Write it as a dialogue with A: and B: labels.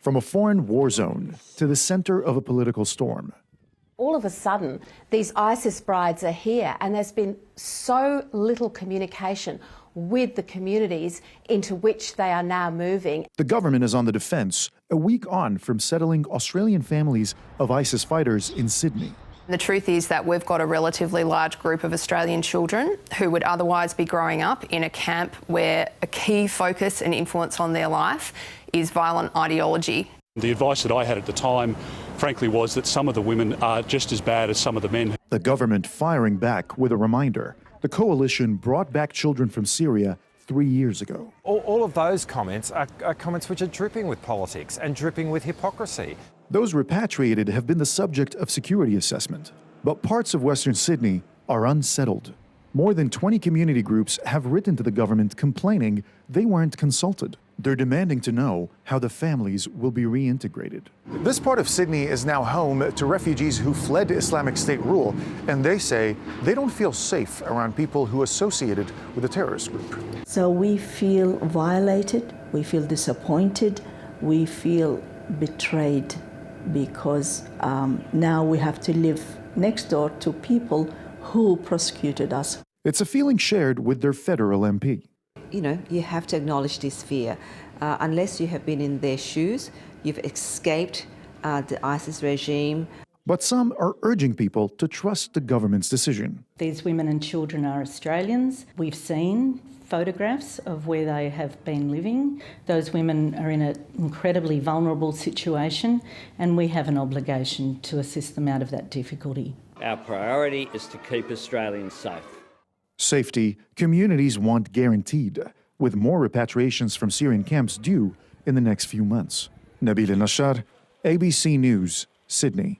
A: From a foreign war zone to the center of a political storm.
B: All of a sudden, these ISIS brides are here, and there's been so little communication with the communities into which they are now moving.
A: The government is on the defense, a week on from settling Australian families of ISIS fighters in Sydney.
C: The truth is that we've got a relatively large group of Australian children who would otherwise be growing up in a camp where a key focus and influence on their life is violent ideology.
D: The advice that I had at the time, frankly, was that some of the women are just as bad as some of the men.
A: The government firing back with a reminder. The coalition brought back children from Syria 3 years ago.
E: All of those comments are comments which are dripping with politics and dripping with hypocrisy.
A: Those repatriated have been the subject of security assessment, but parts of Western Sydney are unsettled. More than 20 community groups have written to the government complaining they weren't consulted. They're demanding to know how the families will be reintegrated. This part of Sydney is now home to refugees who fled Islamic State rule, and they say they don't feel safe around people who associated with a terrorist group.
F: So we feel violated, we feel disappointed, we feel betrayed, because now we have to live next door to people who prosecuted us. It's a feeling shared with their federal MP.
G: You know, you have to acknowledge this fear. Unless you have been in their shoes, you've escaped the ISIS regime.
A: But some are urging people to trust the government's decision.
H: These women and children are Australians. We've seen photographs of where they have been living. Those women are in an incredibly vulnerable situation, and we have an obligation to assist them out of that difficulty.
I: Our priority is to keep Australians safe.
A: Safety, communities want guaranteed, with more repatriations from Syrian camps due in the next few months. Nabil Nashar, ABC News, Sydney.